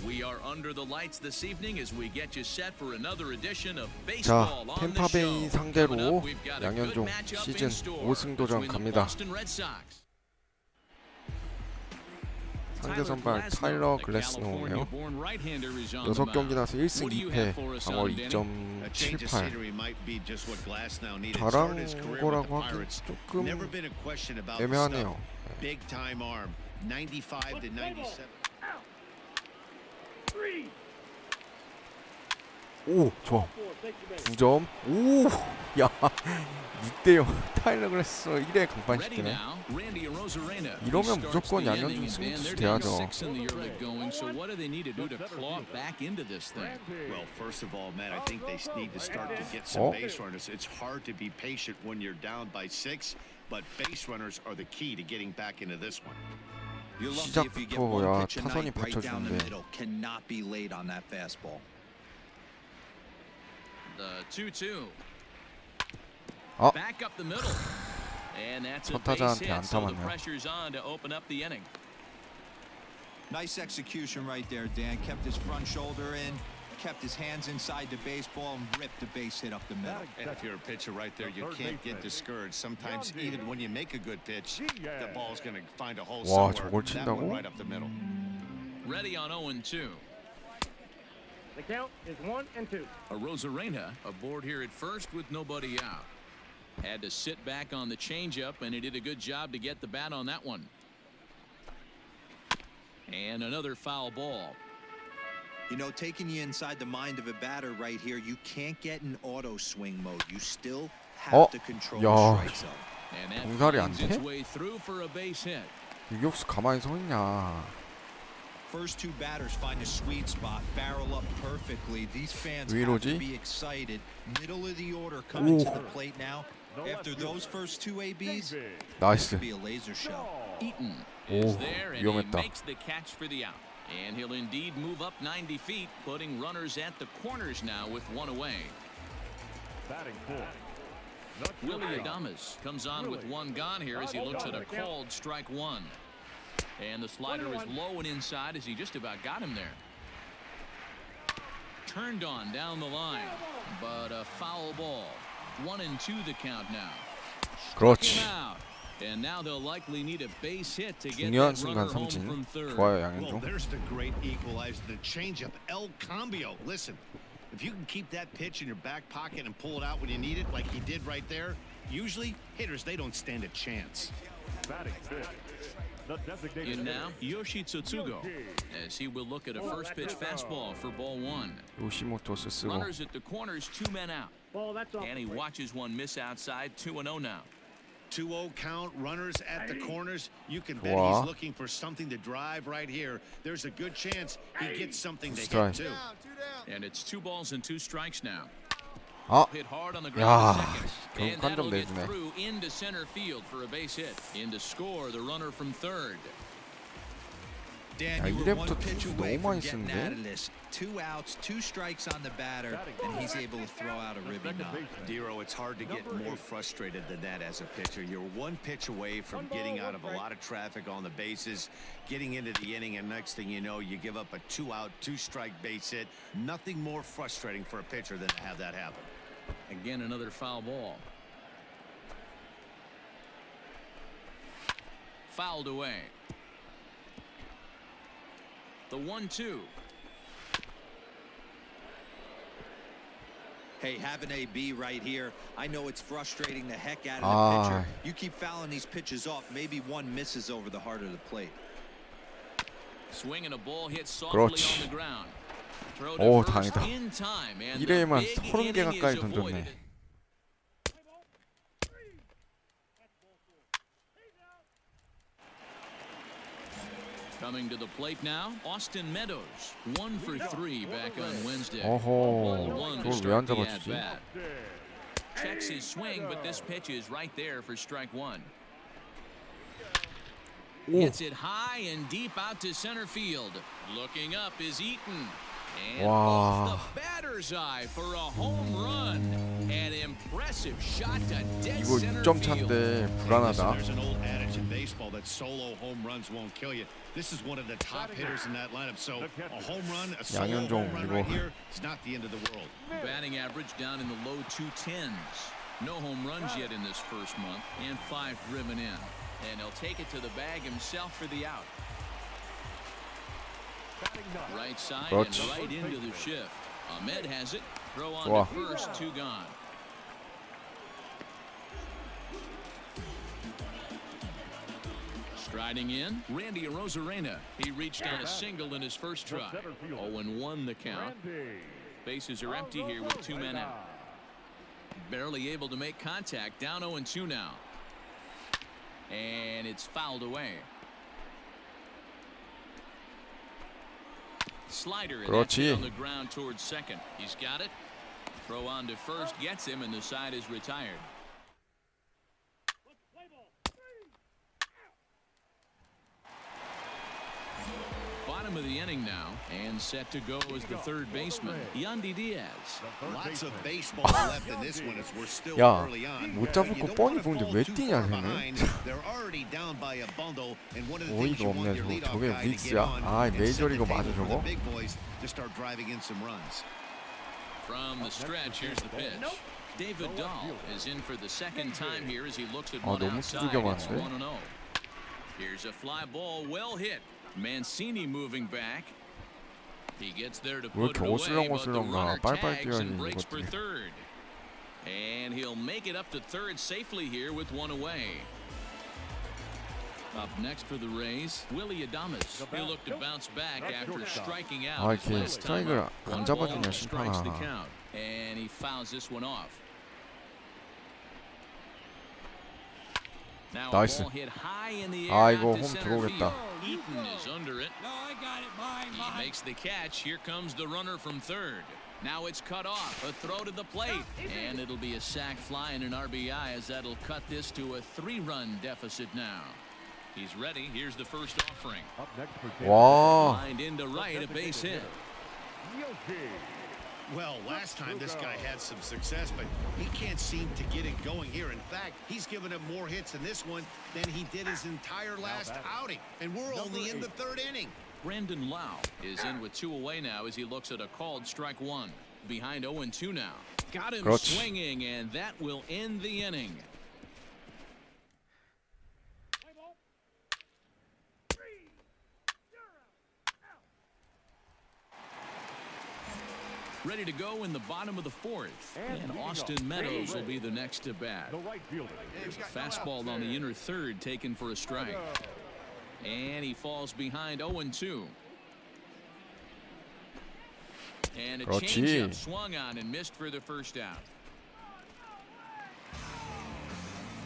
We are under the lights this evening as we get you set for another edition of 자, baseball on the 템파베이 show. 상대로 Coming up, we've got a good 양현종 matchup 시즌 in store 5승 도전 between the 갑니다. Boston Red Sox. 상대 선발 타일러 글래스노우예요. 6경기 나서 1승 2패, 방어 2.78. 잘한 거라고 하긴 조금 애매하네요. 오, 좋아. 2점. 오, 야, 6대0. 타일러 글래스노우 1회 강판시키네. 이러면 무조건 양현종 승수 돼야죠. Well, first of all, Matt, I think they need to start to get some base runners. It's hard to be patient when you're down by 6, but base runners are the key to getting back into this one. 시작부터 야 타선이 받쳐주는데. Cannot be late on that fastball. The 2-2. Back up the middle. And that's a base hit, so the pressure's on to open up the inning. Nice execution right there, Dan. Kept his front shoulder in, kept his hands inside the baseball, and ripped the base hit up the middle. And if you're a pitcher right there, you can't get discouraged. Sometimes even when you make a good pitch, the ball's going to find a hole somewhere. That one right up the middle. Ready on 0-2. The count is 1-2. Rosarena aboard here at first with nobody out. Had to sit back on the changeup, and he did a good job to get the bat on that one. And another foul ball. You know, taking you inside the mind of a batter right here, you can't get in auto swing mode. You still have to control the strike zone. And that finds its way through for a base hit. 유격수 가만히 서 있냐. First two batters find a sweet spot, barrel up perfectly. These fans have to be excited. Middle of the order coming to the plate now. After those first two ABs, 나이스. it'll be a laser show. Eaton is there, and he makes the catch for the out. And he'll indeed move up 90 feet, putting runners at the corners now with one away. Willie Adames comes on with one gone here as he looks at a called strike one. And the slider is low and inside as he just about got him there. Turned on down the line, but a foul ball. 1-2 the count now. 그렇지. And now they'll likely need a base hit to get 중요한 that 순간 runner home 삼진. from third. 좋아요, Well, 양현종. there's the great equalizer, the changeup, El Cambio. Listen, if you can keep that pitch in your back pocket and pull it out when you need it, like he did right there, usually hitters, they don't stand a chance. In now, Yoshi Tsutsugo, as he will look at a first pitch fastball for ball one. 요시모토스 쓰고. Runners at the corners, 2 men out. And he watches one miss outside, 2-0 now. 2-0 count, runners at the corners. You can bet he's looking for something to drive right here. There's a good chance he gets something to hit too. And it's 2 balls and 2 strikes now. 아, Hit hard on the ground to second. 결국 And 한 that'll 점 get 내주네. through into center field for a base hit. In to score the runner from third. Dan, 야, you were one 이래부터 pitch 투수 away 너무 from 많이 getting 쓰는데? out of this. 2 outs, 2 strikes on the batter, and he's able to throw out a ribby knock. Dero, it's hard to get more frustrated than that as a pitcher. You're one pitch away from getting out of a lot of traffic on the bases, getting into the inning, and next thing you know, you give up a 2-out, 2-strike base hit. Nothing more frustrating for a pitcher than to have that happen. Again, another foul ball. Fouled away. The 1-2. Hey, have an AB right here. I know it's frustrating the heck out of the pitcher. You keep fouling these pitches off, maybe one misses over the heart of the plate. Swinging a ball hit softly on the ground. 오, 다행이다. 1회에만 30개 가까이 던졌네. Coming to the plate now, Austin Meadows, 1 for 3 back on Wednesday. 어허, 저걸 왜 안 잡아주지? Checks his swing, but this pitch is right there for strike one. Hits it high and deep out to center field. Looking up is Eaton. And off the batter's eye for a home run. An impressive shot to dead 이거 center 6점 field. 차인데 불안하다. There's an old adage in baseball that solo home runs won't kill you. This is one of the top hitters in that lineup. So a home run, a solo home run right here, it's not the end of the world. Batting average down in the low 210s. No home runs yet in this first month, and 5 driven in. And he'll take it to the bag himself for the out. Right side and right into the shift. Ahmed has it. Throw on to first, 2 gone. Striding in, Randy Arozarena. He reached on a single in his first try. 0-1 the count. Bases are empty here with 2 men out. Barely able to make contact. Down 0-2 now. And it's fouled away. Slider and that's on the ground towards second. He's got it. Throw on to first gets him, and the side is retired. Bottom of the inning now, and set to go as the third baseman, Yandy Diaz. Lots of baseball left in this one as we're still 야, early on. 못 잡을 거 뻔히 보는데 왜 뛰냐 쟤는. They're already down by a bundle, and one of the 어이가 things you 없네 want your 저거. leadoff 저게 guy to get 릭스야? on 아, and set the 메이저리거 맞아 table for 저거? the big boys to start driving in some runs. From the stretch, here's the pitch. David Dahl is in for the second time here as he looks at one 너무 outside. It's 두들겨 1-0. Here's a fly ball, well hit. Mancini moving back. He gets there to 왜 put it 이렇게 away, but the 어슬렁어슬렁가. runner 빨빨 tags 뛰어야지 and breaks for 이것들이. third. And he'll make it up to third safely here with 1 away. Up next for the Rays, Willie Adames. He'll look to bounce back after striking out. 아, his 이렇게 last time 스트라이크를 up. 안 One 잡아주냐 ball strikes the 심판아. count, and he fouls this one off. Now a 나이스. ball hit high in the air 아, out 이거 to 홈 center 들어오겠다. field. Eaton is under it. He makes the catch. Here comes the runner from third. Now it's cut off. A throw to the plate. And it'll be a sac fly and an RBI as that'll cut this to a 3-run deficit now. He's ready. Here's the first offering. 와. Lined into right, a base hit. Well, last time this guy had some success, but he can't seem to get it going here. In fact, he's given up more hits in this one than he did his entire last outing. And we're only in the 3rd inning. Brandon Lau is in with 2 away now as he looks at a called strike 1. Behind 0-2 now. Got him swinging, and that will end the inning. Ready to go in the bottom of the 4th. And Austin Meadows will be the next to bat. Fastball on the inner third taken for a strike. And he falls behind 0-2. And a changeup swung on and missed for the first out.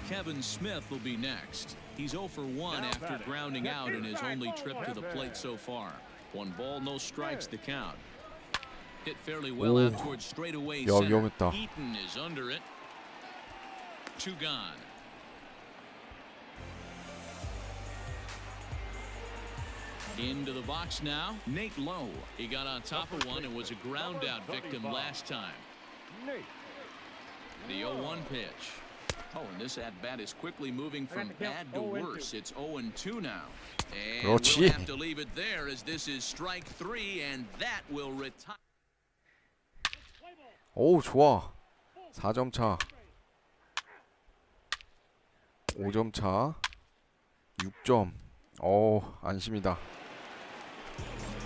Kevin Smith will be next. He's 0 for 1 after grounding out in his only trip to the plate so far. 1 ball, no strikes the count. Hit fairly well out towards straightaway 야, center. 위험했다. Eaton is under it. 2 gone. Into the box now, Nate Lowe. He got on top of one and was a ground out victim last time. The 0-1 pitch. Oh, and this at-bat is quickly moving from bad to worse. It's 0-2 now. And we'll have to leave it there as this is strike 3, and that will retire. 오, 좋아. 4점 차. 5점 차. 6점. 오, 안심이다.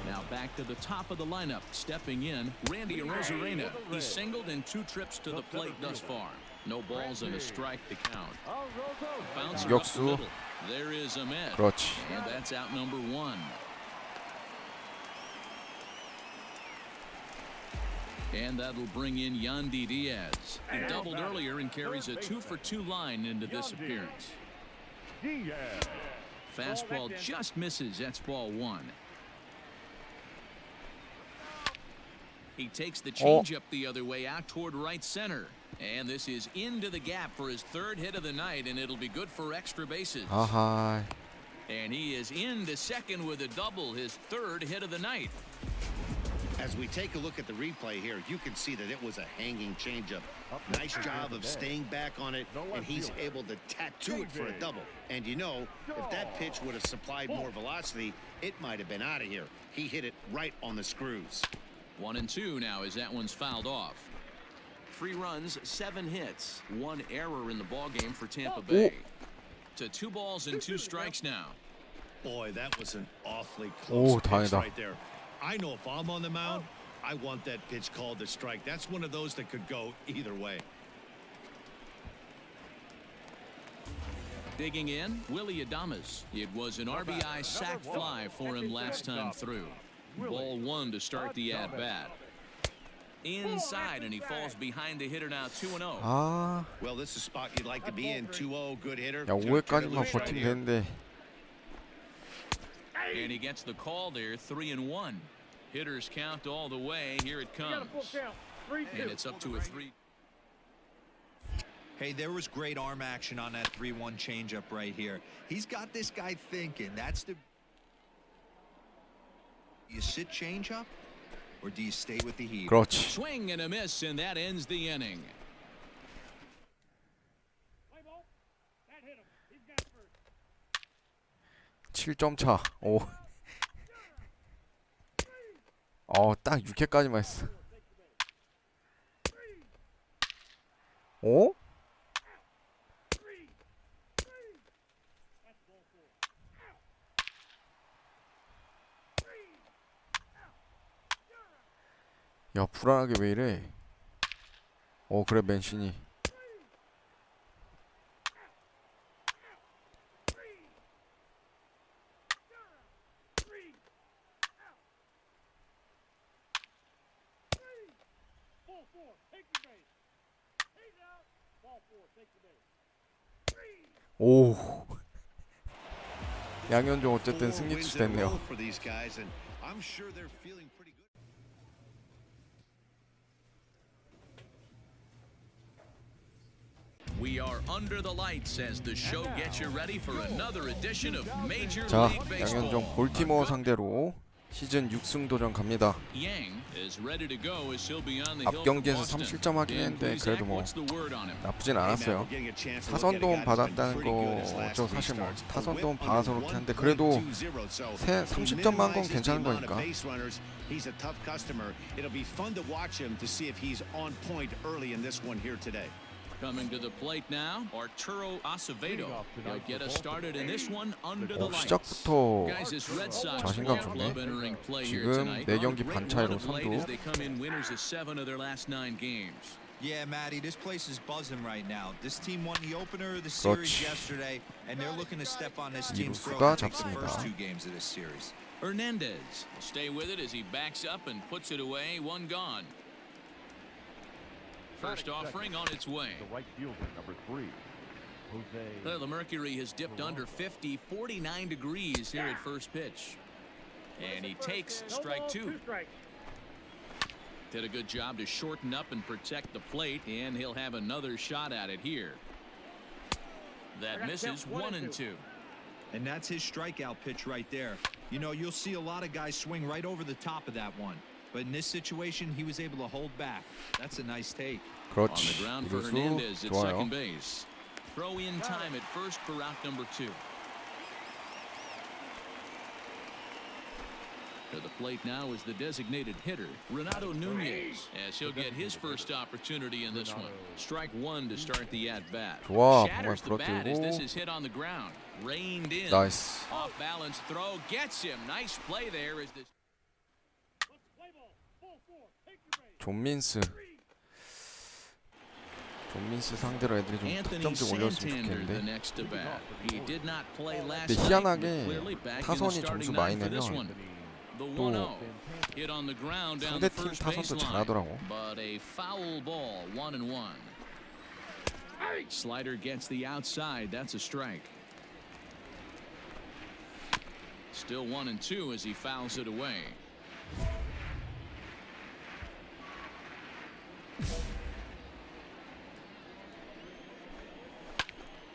Now back to the top of the lineup. Stepping in, Randy Arozarena. He's singled in 2 trips to the plate thus far. No balls and a strike to count. Bouncer up the middle. There is Ahmed. 그렇지. And that's out number 1. And that'll bring in Yandy Diaz. He doubled earlier and carries a 2 for 2 line into this appearance. Fastball just misses. That's ball 1. He takes the changeup the other way out toward right center. And this is into the gap for his 3rd hit of the night, and it'll be good for extra bases. 아하. And he is into second with a double, his 3rd hit of the night. As we take a look at the replay here, you can see that it was a hanging changeup. Nice job of staying back on it, and he's able to tattoo it for a double. And you know, if that pitch would have supplied more velocity, it might have been out of here. He hit it right on the screws. 1-2 now as that one's fouled off. 3 runs, 7 hits, 1 error in the ball game for Tampa Bay. To 2 balls and 2 strikes now. Boy, that was an awfully close pitch 다행이다. right there. I know if I'm on the mound, I want that pitch called a strike. That's one of those that could go either way. Digging in, Willie Adames. It was an RBI sac fly for him last time through. Ball 1 to start the at-bat. Inside, and he falls behind the hitter now 2-0. 아, Well, this is a spot you'd like to be in. 2-0, good hitter. 야 5회까지만 버티면 되는데. And he gets the call there, 3-1. Hitters count all the way. Here it comes. And it's up to a 3. Hey, there was great arm action on that 3-1 changeup right here. He's got this guy thinking. That's the. You sit changeup, or do you stay with the heat? 그렇지. Swing and a miss, and that ends the inning. 7점 차. 오. 딱 6회까지만 했어. 오? 야, 불안하게 왜 이래? 그래, 맨시니. 오. 양현종 어쨌든 승리투수 됐네요. We are under the lights as the show gets you ready for another edition of Major 자, League Baseball. 양현종 볼티모어 상대로 시즌 6승 도전 갑니다. 앞 경기에서 3실점 하긴 했는데 그래도 뭐 나쁘진 않았어요. 타선도움 받았다는 거 저 사실 뭐 타선도움 받아서 그렇긴 한데 그래도 30점만 한 건 괜찮은 거니까. He's a tough customer. It'll be fun to watch him to see if he's on point early in this one here today. Coming to the plate now, Arturo Acevedo. He'll get us started in this one under the lights. 시작부터 Guys, this Red Sox 자신감 ball 좋네. club entering play here 지금 tonight. 4경기 반 차이로 Played 선두. as they come in winners of 7 of their last 9 games. Yeah, Matty, this place is buzzing right now. This team won the opener of the series 그렇지. yesterday, and they're looking to step on this team's throat 이루수가 and take the 잡습니다. first 2 games of this series. Hernandez will stay with it as he backs up and puts it away. 1 gone. First offering on its way. The right fielder, number 3. Well, the mercury has dipped under 50, 49 degrees here at first pitch. And he takes strike 2. Did a good job to shorten up and protect the plate, and he'll have another shot at it here. That misses 1-2. And that's his strikeout pitch right there. You know, you'll see a lot of guys swing right over the top of that one. But in this situation, he was able to hold back. That's a nice take. On the 그렇지. ground for 이루수 Hernandez at 좋아요. second base. Throw in time at first for out number 2. To the plate now is the designated hitter, Renato Nunez, as he'll get his first opportunity in this one. Strike 1 to start the at-bat. 좋아. Shatters 정말 the bat as this 부러뜨리고. is hit on the ground. Reined in. 나이스. Off balance throw. Gets him. Nice play there as this. 존민스 상대로 애들이 좀 Anthony 득점 좀 올렸으면 Santander, the 좋겠는데. next to bat. He did not play last 근데 night, 희한하게 but clearly back in the 타선이 starting 점수 많이 nine for this 내면 one. The 1-0 hit on the ground down the 상대팀 first 타선도 baseline. 잘하더라고. But a foul ball, 1-1. Slider gets the outside. That's a strike. Still 1-2 as he fouls it away.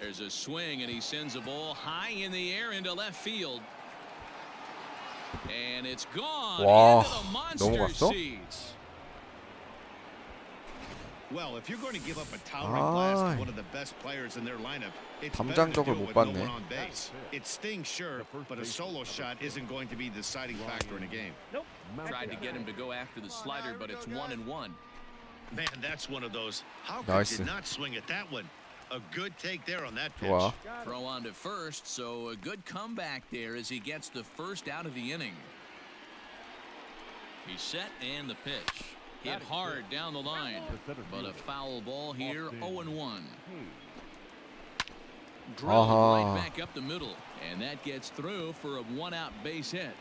There's a swing, and he sends a ball high in the air into left field. And it's gone Wow. into the monster seeds. Well, if you're going to give up a towering blast to one of the best players in their lineup, it's better to do 담장적을 it 못 with no 봤네. one on base. It stings, sure, but a solo shot isn't going to be the deciding factor in a game. Nope. Tried to get him to go after the slider, but it's 1-1. Man, that's one of those. How could 나이스. you not swing at that one? A good take there on that pitch. 좋아. Throw on to first, so a good comeback there as he gets the first out of the inning. He's set and the pitch. Hit hard down the line, but a foul ball here, 0-1. Drilled right back up the middle, and that gets through for a one-out base hit.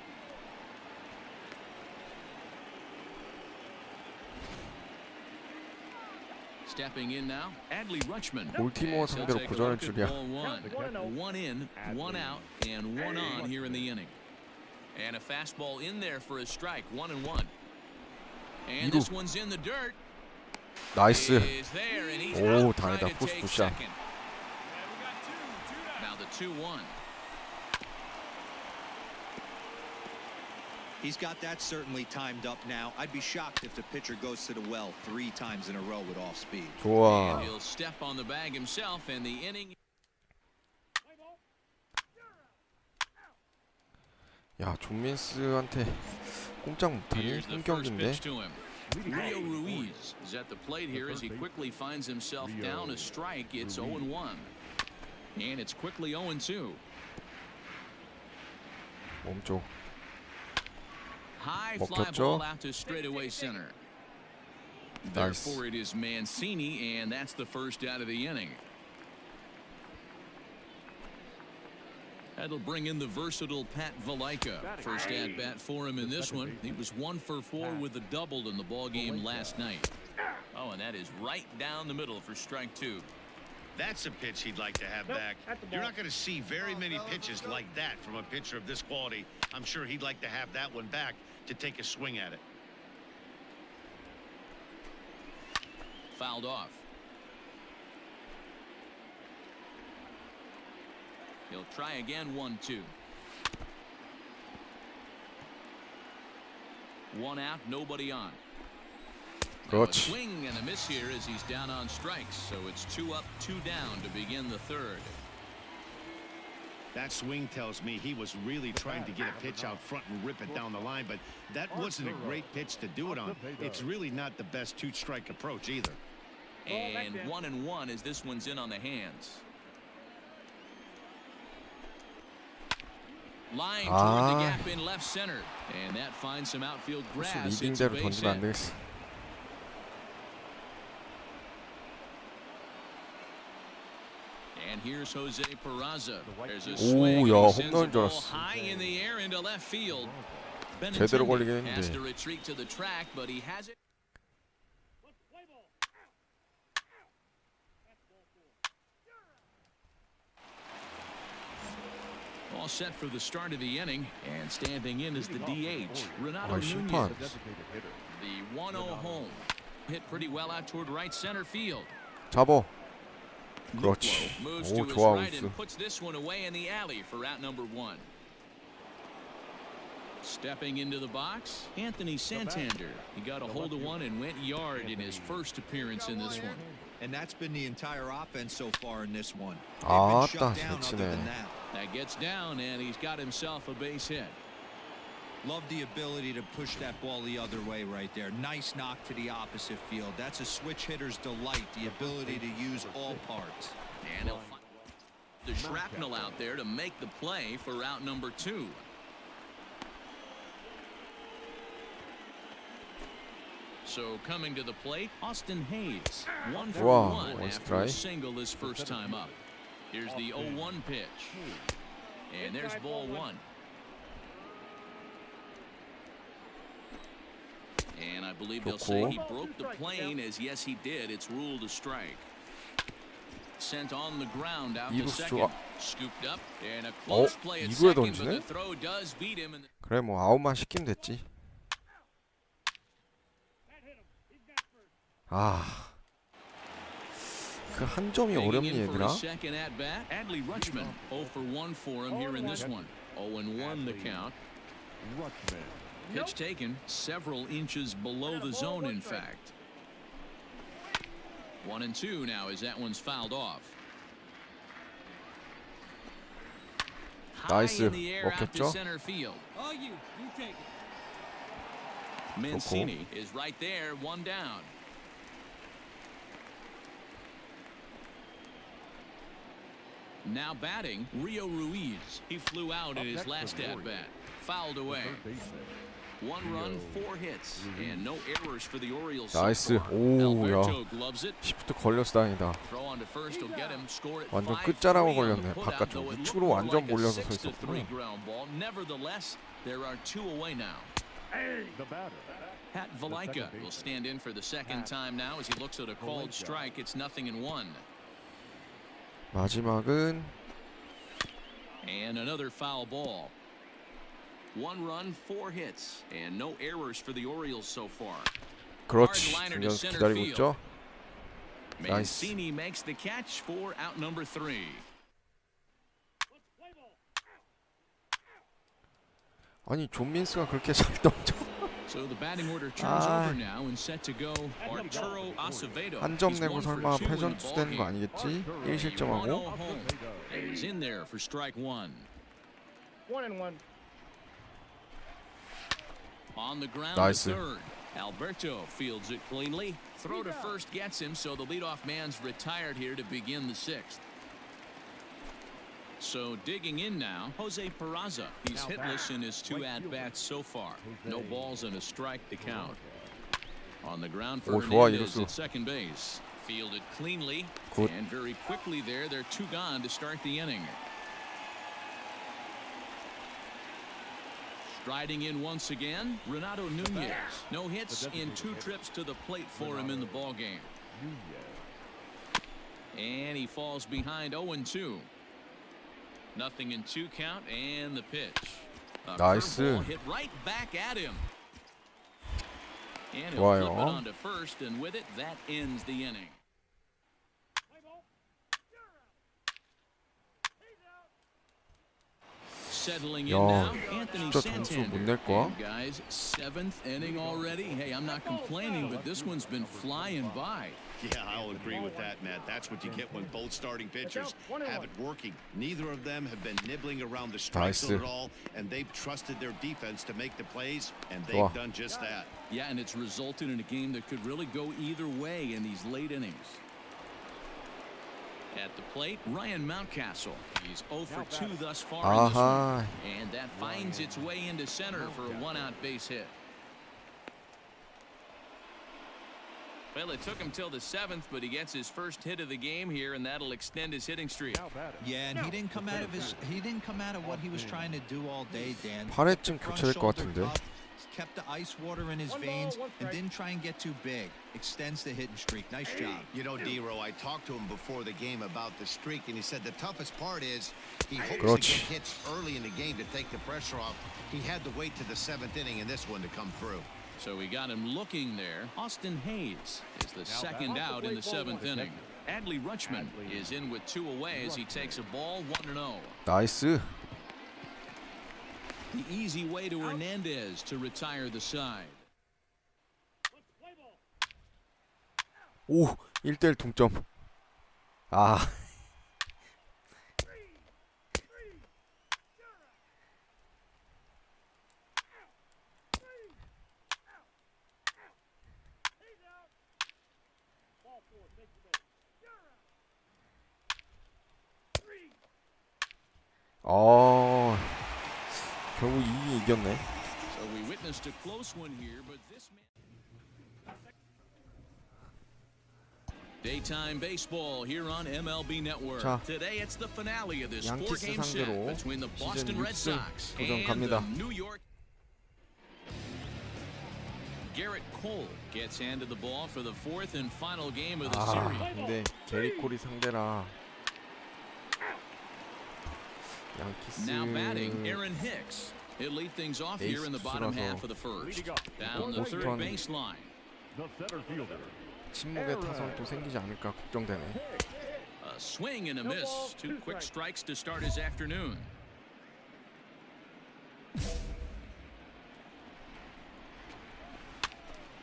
Stepping in now, Adley Rutschman. 볼티모어 상대로 고전할 줄이야. One in, one out, and one on here in the inning. And a fastball in there for a strike, 1-1. And this one's in the dirt. 나이스. Is there, and he's 오, out trying 다행이다. to 포수 take 굿샷. second. Now the 2-1. He's got that certainly timed up now. I'd be shocked if the pitcher goes to the well 3 times in a row with off speed. 좋아. And he'll step on the bag himself, and the inning. 야, 존민스한테 꼼짝 못하니? Here's the first 흥경인데. pitch to him. Rio Ruiz is at the plate here as he quickly finds himself down a strike. It's 0-1. And it's quickly 0-2. 몸쪽. High fly 먹혔죠? ball out to straightaway center. Nice. Therefore, it is Mancini, and that's the first out of the inning. That'll bring in the versatile Pat Valaika. First at bat for him in this one. He was 1 for 4 with a double in the ball game last night. Oh, and that is right down the middle for strike 2. That's a pitch he'd like to have back. You're not going to see very many pitches like that from a pitcher of this quality. I'm sure he'd like to have that one back to take a swing at it. Fouled off. He'll try again, 1-2. One out, nobody on. Now a 그렇지. swing and a miss here as he's down on strikes, so it's 2 up, 2 down to begin the third. That swing tells me he was really trying to get a pitch out front and rip it down the line, but that wasn't a great pitch to do it on. It's really not the best 2-strike approach either. And 1-1 as this one's in on the hands. Line toward the gap in left center, and that finds some outfield 무슨 grass. It's a 리딩대로 base 던지면 안 hit. 되겠어. And here's Jose Peraza. There's a 오, swing. 야, He sends 홈런인 the 줄 ball 알았어. high in the air into left field. 제대로 걸리긴 Benintendi has to 했는데. retreat to the track, but he has it. All set for the start of the inning, and standing in is the DH, Renato 아, 심판. Nunez. The 1-0 home. Hit pretty well out toward right center field. 잡어. Luplo 그렇지. moves 오, to his 좋아, right 우스. and puts this one away in the alley for out number 1. Stepping into the box, Anthony Santander. He got a hold of one and went yard in his first appearance in this one. And that's been the entire offense so far in this one. They've 아, been shut 따, down other 배치네. than that. That gets down, and he's got himself a base hit. Love the ability to push that ball the other way right there. Nice knock to the opposite field. That's a switch hitter's delight, the ability to use all parts. And he'll find the shrapnel out there to make the play for out number 2. So coming to the plate, Austin Hayes. 1 for Wow, 1 one after a strike. single his first time up. Here's the 0-1 pitch. And there's ball 1. And I believe they'll say he broke the plane, as yes he did. It's ruled a strike. Sent on the ground out to 이루스 second. 좋아. Scooped up and a close play at 이구에 second, but 던지네? the throw does beat him. And 그래, 뭐 아웃만 시키면 됐지. 아, 그 한 점이 Taking 어렵니 in for 얘들아? a second at bat, Adley Rutschman 0 for 1 for him here in this one. 0-1 the count. Pitch taken several inches below the zone, in fact. 1-2 now as that one's fouled off. 나이스. High in the air out to 먹혔죠? center field. Oh, you take it. Mancini is right there, one down. Now batting, Rio Ruiz. He flew out in his last at-bat. Fouled away. 1 run, 4 hits, and no errors for the Orioles. 나이스. 오, 야. 시프트 걸려서 다행이다. 완전 끝자락으로 걸렸네. 바깥쪽 우측으로 완전 몰려서 서 있었구나. Nevertheless, there are 2 away now. Pat Valaika will stand in for the second time now as he looks at a called strike. It's 0-1. 마지막은 And another foul ball. 1 run, 4 hits, and no errors for the Orioles so far. 그렇지. 중견수 기다리고 있죠. Mancini makes the catch for out number 3. 아니 존민스가 그렇게 잘 던져. So the batting order turns over now and set to go. Arturo Acevedo. 한 점 내고 설마 패전 투되는 거 아니겠지? 1실점하고. He's in there for strike 1. 1-1. On the ground 나이스. to third. Alberto fields it cleanly. Throw to first gets him, so the leadoff man's retired here to begin the 6th. So digging in now, Jose Peraza. He's hitless in his 2 at-bats so far. No balls and a strike to count. On the ground for Hernandez at second base. Fielded cleanly. Good. And very quickly there, they're 2 gone to start the inning. Striding in once again, Renato Nunez. No hits in 2 trips to the plate for him in the ballgame. And he falls behind 0-2. Nothing in 2 count, and the pitch. Nice. Hit right back at him. And he'll flip it onto first, and with it, that ends the inning. Settling in now, Anthony Santander. And guys, 7th inning already. Hey, I'm not complaining, but this one's been flying by. Yeah, I'll agree with that, Matt. That's what you get when both starting pitchers have it working. Neither of them have been nibbling around the strike zone at all, and they've trusted their defense to make the plays, and they've done just that. Yeah, and it's resulted in a game that could really go either way in these late innings. At the plate, Ryan Mountcastle. He's 0 for 2 thus far in this one. And that finds its way into center for a 1-out base hit. Well, it took him till the 7th, but he gets his first hit of the game here, and that'll extend his hitting streak. Yeah, and he didn't come out of what he was trying to do all day, Dan. 8회쯤 교체될 것 같은데. Kept the ice water in his veins and didn't try and get too big. Extends the hitting streak. Nice job. You know, D-Row, I talked to him before the game about the streak, and he said the toughest part is he hopes to get hits early in the game to take the pressure off. He had to wait to the 7th inning in this one to come through. So we got him looking there. Austin Hayes is the second out in the 7th inning. Adley Rutschman is in with 2 away as he takes a ball 1-0. 나이스. The easy way to Hernandez to retire the side. 오, 1대1 동점. 아. 결국 이기 이겼네. So we witnessed a close one here, but this man... Daytime baseball here on MLB Network. 자, Today it's the finale of this 양키스 4-game set 상대로 between the 시즌 Boston Red 6승 Sox 도전 and 갑니다. the New York. Garrett Cole gets handed the ball for the 4th and final game of the series. 근데 게리 콜이 상대라. 양키스. Now batting, Aaron Hicks. He'll lead things off here in the bottom half of the first. Down the third baseline. 침묵의 타선도 생기지 않을까 걱정되네. A swing and a miss. 2 quick strikes to start his afternoon.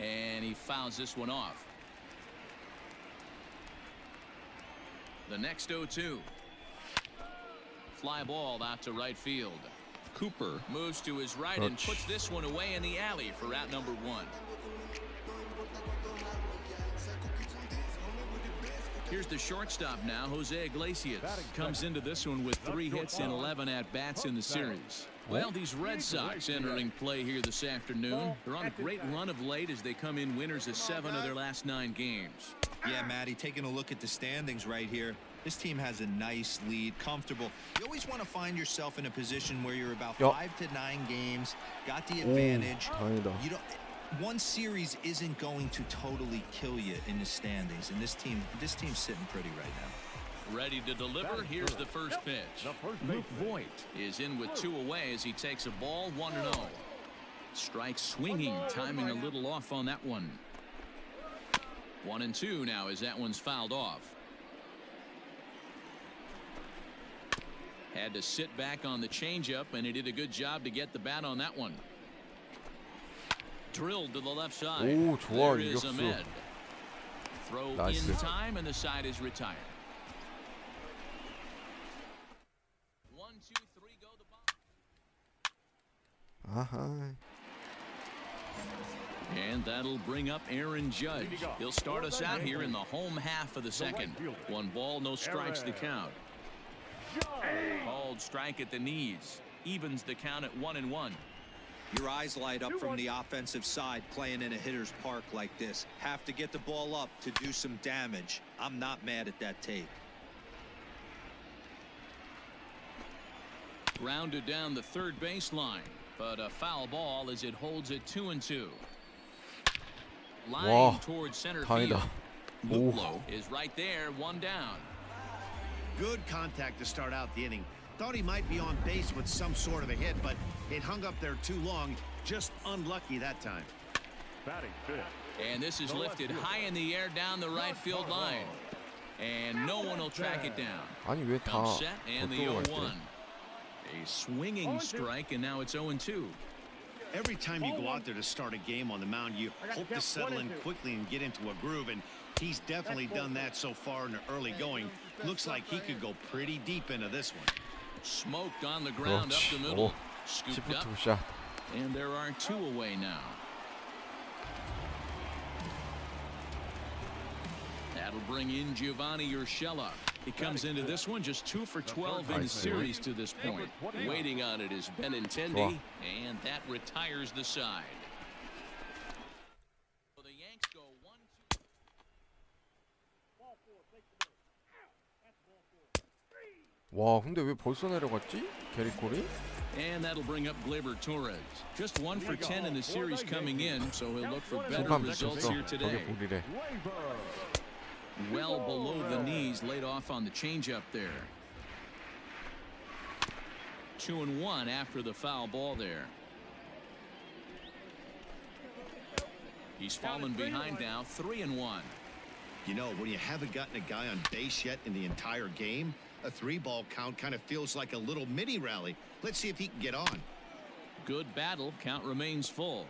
And he fouls this one off. The next 0-2. Fly ball out to right field. Cooper moves to his right and puts this one away in the alley for out number 1. Here's the shortstop now, Jose Iglesias. Comes into this one with 3 hits and 11 at-bats in the series. Well, these Red Sox entering play here this afternoon. They're on a great run of late as they come in winners of 7 of their last 9 games. Yeah, Matty, taking a look at the standings right here. This team has a nice lead, comfortable. You always want to find yourself in a position where you're about 5 to 9 games, got the advantage. You don't. One series isn't going to totally kill you in the standings, and this team's sitting pretty right now. Ready to deliver. Here's the first pitch. Luke Voigt is in with 2 away as he takes a ball 1-0. Strike swinging, timing a little off on that one. 1-2 now as that one's fouled off. Had to sit back on the changeup, and he did a good job to get the bat on that one. Drilled to the left side. 오, 좋아, There is 이겼어. Ahmed. Throw 나이스. in time, and the side is retired. 1, 2, 3, go the ball. 아하. And that'll bring up Aaron Judge. He'll start us out here in the home half of the second. 1 ball, no strikes the count. Called strike at the knees. Evens the count at 1-1. Your eyes light up from the offensive side playing in a hitter's park like this. Have to get the ball up to do some damage. I'm not mad at that tape. Grounded down the third baseline, but a foul ball as it holds it 2-2. Line towards center field. Luplow is right there, 1 down. Good contact to start out the inning. Thought he might be on base with some sort of a hit, but it hung up there too long. Just unlucky that time. And this is lifted high in the air down the right field line. And no one will track it down. 아니 왜 다 Comes set and the 저쪽으로 0-1. 갈때? A swinging strike, and now it's 0-2. Every time you go out there to start a game on the mound, you hope to settle in quickly and get into a groove, and he's definitely done that so far in the early going. Looks like he could go pretty deep into this one. Smoked on the ground up 그렇지. the middle. 오, Scooped up. 시프트 샷. And there are 2 away now. That'll bring in Giovanni Urshela. He comes into this one just 2 for 12 in the series to this point. Waiting on it is Benintendi, and that retires the side. So the Yanks go 1-2. 와, 근데 왜 벌써 내려갔지? 게리콜이? And that'll bring up Gleyber Torres. Just 1 for 10 in the series coming in, so he'll look for better 소감 results 미쳤어. here 저게 today. 볼이래. Well below the knees, laid off on the changeup there. 2-1 after the foul ball there. He's fallen behind now, 3-1. You know, when you haven't gotten a guy on base yet in the entire game, a 3-ball count kind of feels like a little mini rally. Let's see if he can get on. Good battle. Count remains full.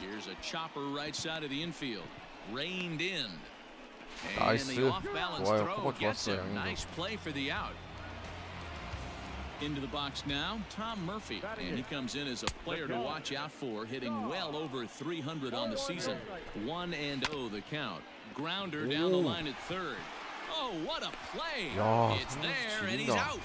Here's a chopper right side of the infield. Reined in. And 나이스. the off-balance 좋아요. throw 커버 gets 좋았어요. him. Nice play for the out. Into the box now, Tom Murphy. And he comes in as a player to watch out for, hitting well over 300 on the season. 1-0 the count. Grounder down the line at third. Oh, what a play. 야, It's there, and he's 죽인다. out.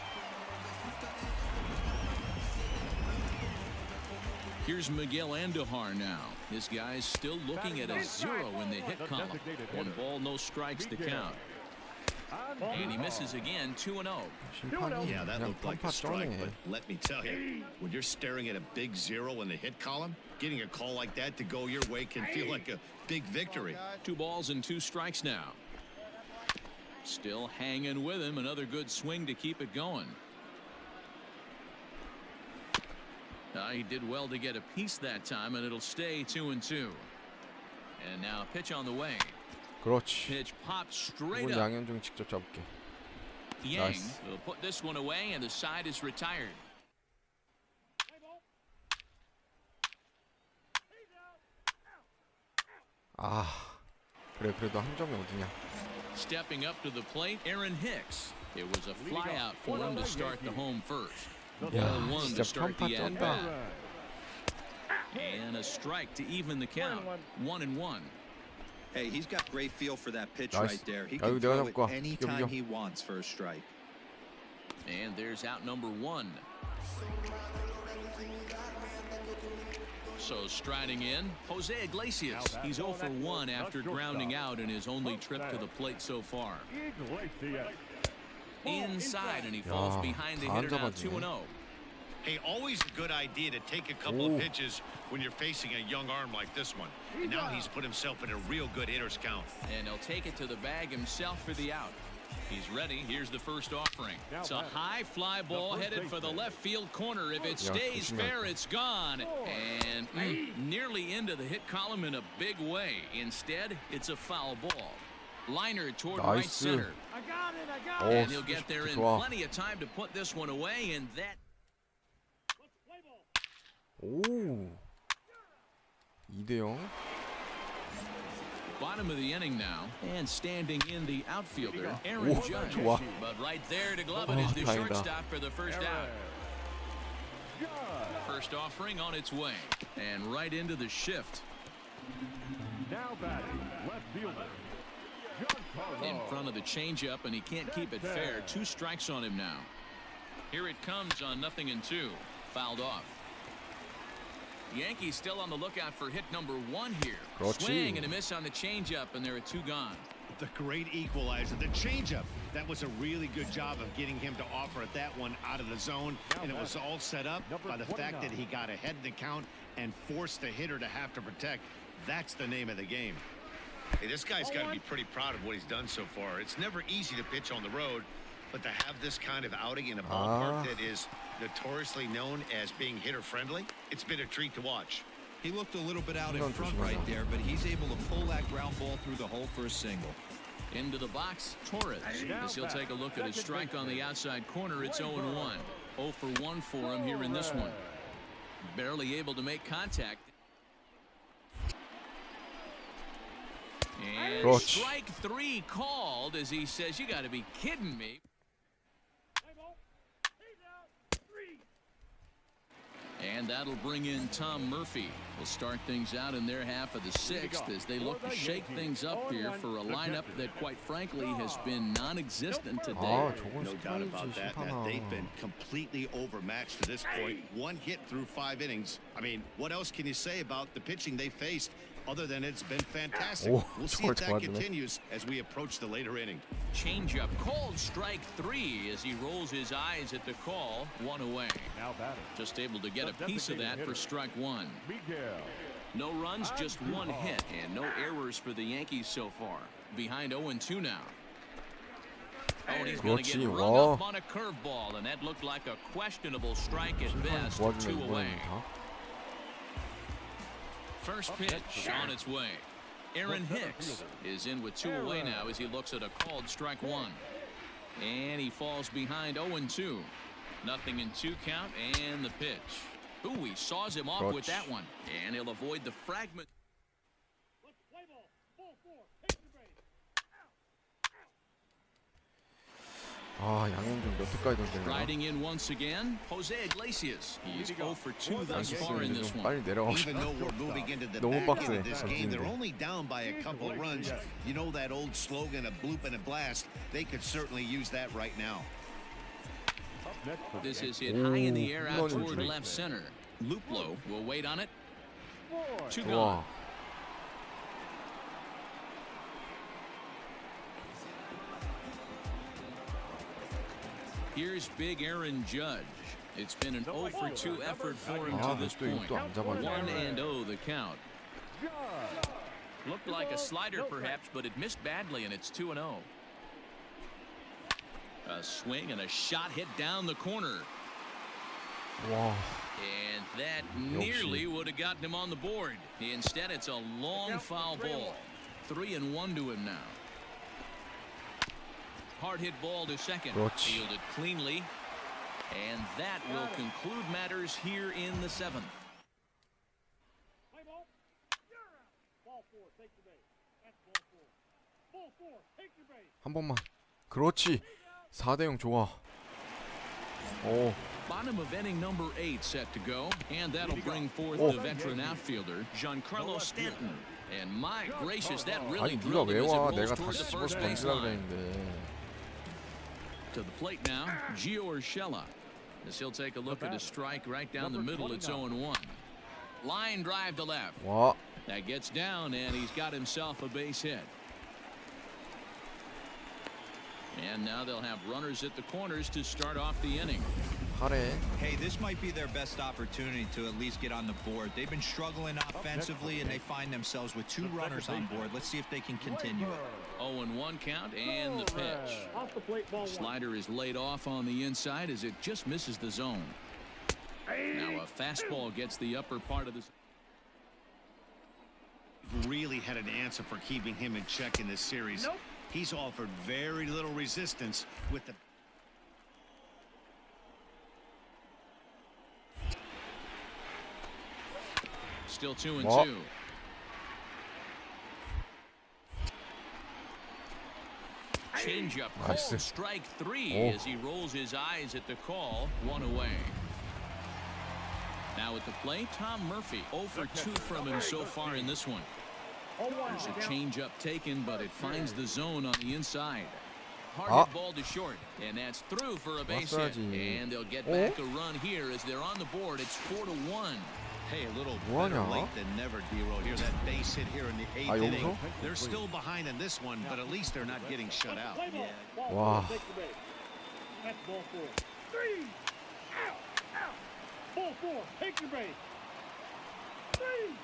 Here's Miguel Andujar now. This guy's still looking at a 0 in the hit column. 1 ball, no strikes to count. And he misses again, 2-0. 심판이 Yeah, that 그냥 looked like a 편파 strike, 쩌네. but let me tell you, when you're staring at a big 0 in the hit column, getting a call like that to go your way can feel like a big victory. 2 balls and 2 strikes now. Still hanging with him. Another good swing to keep it going. He did well to get a piece that time, and it'll stay 2-2. And now a pitch on the way. 그렇지. Pitch popped straight 이건 up. 양현종이 직접 잡을게. Yang Nice. will put this one away, and the side is retired. 아, 그래 그래도 한 점이 어디냐. Stepping up to the plate, Aaron Hicks. It was a fly out for him to start the home first. 야, Ball one 진짜 to start 편파 the at 쩐다. bat. And a strike to even the count. 1-1. Hey, he's got great feel for that pitch Nice. right there. He 야, can 이거 내가 throw it 잡고 와. anytime 이겨. he wants for a strike. And there's out number one. So striding in, Jose Iglesias. He's 0 for 1 after grounding out in his only trip to the plate so far. Inside, and he falls behind the hitter now 2-0. Hey, always a good idea to take a couple of pitches when you're facing a young arm like this one. And now he's put himself in a real good hitter's count. And he'll take it to the bag himself for the out. He's ready. Here's the first offering. It's a high fly ball headed for the left field corner. If it stays fair, it's gone. And nearly into the hit column in a big way. Instead, it's a foul ball. Liner toward right center. I got it. And he'll get there in plenty of time to put this one away. And that. 오. 2대0. Bottom of the inning now, and standing in the outfielder, Aaron Judge. 좋아. But right there to glove it is the 다행이다. shortstop for the first out. First offering on its way, and right into the shift. Now batting, left fielder. In front of the changeup, and he can't keep it fair. 2 strikes on him now. Here it comes on 0-2. Fouled off. Yankees still on the lookout for hit number 1 here. 그렇지. Swing and a miss on the changeup, and there are 2 gone. The great equalizer, the changeup. That was a really good job of getting him to offer at that one out of the zone. And it was all set up by the fact that he got ahead in the count and forced the hitter to have to protect. That's the name of the game. Hey, this guy's got to be pretty proud of what he's done so far. It's never easy to pitch on the road, but to have this kind of outing in a ballpark that is notoriously known as being hitter-friendly, it's been a treat to watch. He looked a little bit out in front right there, but he's able to pull that ground ball through the hole for a single. Into the box, Torres. As he'll take a look at his strike on the outside corner, it's 0-1. 0 for 1 for him here in this one. Barely able to make contact. And strike 3 called as he says, "You got to be kidding me." And that'll bring in Tom Murphy. We'll start things out in their half of the 6th as they look to shake things up here for a lineup that, quite frankly, has been non-existent today. No doubt about that, Matt. They've been completely overmatched to this point. 1 hit through 5 innings. I mean, what else can you say about the pitching they faced other than it's been fantastic? We'll see if that continues as we approach the later inning. Changeup called strike 3 as he rolls his eyes at the call. 1 away. Now batting. Just able to get a piece of that for strike 1. No runs, just 1 hit, and no errors for the Yankees so far. Behind 0-2 now. Oh, and he's going to get rung up on a curveball, and that looked like a questionable strike at best. 2 away. First pitch on its way. Aaron Hicks is in with 2 away now as he looks at a called strike 1. And he falls behind 0-2. 0-2 count and the pitch. Ooh, he saws him off with that one. And he'll avoid the fragment. 양현종 몇 회까지 던지려나? Riding in once again, Jose Iglesias. He's 0 for 2 thus far in this one. 빨리 내려가고 Even though 싶다. we're moving into the 너무 back end 빡세, of this game, they're 던지는데. only down by a couple of runs. You know that old slogan, a bloop and a blast. They could certainly use that right now. This is hit high in the air out toward left center. Luplo will wait on it. 2 gone. 와. Here's big Aaron Judge. It's been an 0 for 2 effort for him to this 또 이거 point. 또 안 잡아줘. 1-0 the count. Looked like a slider perhaps, but it missed badly, and it's 2-0. A swing and a shot hit down the corner. 와. And that nearly would have gotten him on the board. Instead, it's a long foul ball. 3-1 to him now. Hard hit ball to second. 그렇지. Fielded cleanly. And that will conclude matters here in the 7th. 한 번만. 그렇지. 4대0 좋아. 오. Bottom of inning number 8 set to go, and that'll bring forth the veteran outfielder Giancarlo Stanton. And my gracious, that really 아니 네가 drilled 왜 him as it 와? rolls 내가 toward the 다시 first 집어서 base 던지려고 line. 그랬는데. To the plate now, Gio Urshela. As he'll take a look at a strike right down the middle. It's 0-1. Line drive to left. 와. That gets down, and he's got himself a base hit. And now they'll have runners at the corners to start off the inning. 하래. Hey, this might be their best opportunity to at least get on the board. They've been struggling offensively, and they find themselves with 2 runners on board. Let's see if they can continue it. 0-1 count, and the pitch. Off the plate, ball 1. Slider is laid off on the inside as it just misses the zone. Now a fastball gets the upper part of the... Really had an answer for keeping him in check in this series. Nope. He's offered very little resistance with the... Still 2-2. Changeup called Nice. strike 3 Oh. as he rolls his eyes at the call. 1 away. Now at the plate, Tom Murphy. 0 for 2 from him so far in this one. There's a changeup taken, but it finds the zone on the inside. Hard hit ball to short, and that's through for a base hit. 왔어야지. And they'll get back a run here as they're on the board. It's 4-1. Hey, a little better 뭐하냐? late than never, D-Roll. Here's that base hit here in the 8th 아, inning. 여기서? They're still behind in this one, but at least they're not getting shut out. 와. That's ball 4. 3. Out. Out. Ball 4. Take your base. 3.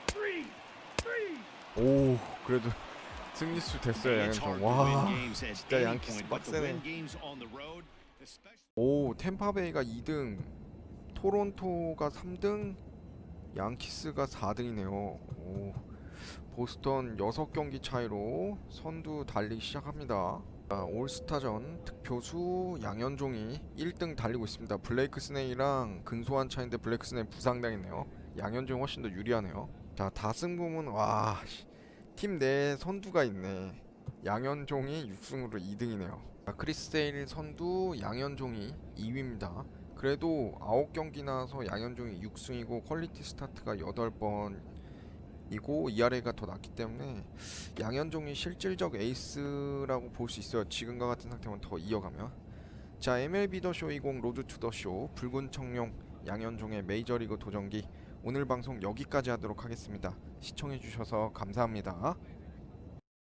3. 오, 그래도 승리수 됐어요, It's hard 양현종. to win 와, games at 진짜 any 양키스 point, but to win 빡세네. games on the road, especially... 오, 템파베이가 2등, 토론토가 3등, 양키스가 4등이네요. 오, 보스턴 6경기 차이로 선두 달리기 시작합니다. 올스타전 득표수 양현종이 1등 달리고 있습니다. 블레이크 스네이랑 근소한 차인데 블레이크 스네이 부상당했네요. 양현종이 훨씬 더 유리하네요. 자, 다승 부문. 와, 팀 내 선두가 있네. 양현종이 6승으로 2등이네요. 크리스 세일 선두, 양현종이 2위입니다. 그래도 9경기 나와서 양현종이 6승이고 퀄리티 스타트가 8번이고 ERA가 더 낮기 때문에 양현종이 실질적 에이스라고 볼 수 있어요. 지금과 같은 상태면 더 이어가면. 자, MLB 더 쇼 20 로드 투 더 쇼 붉은 청룡 양현종의 메이저리그 도전기, 오늘 방송 여기까지 하도록 하겠습니다. 시청해주셔서 감사합니다.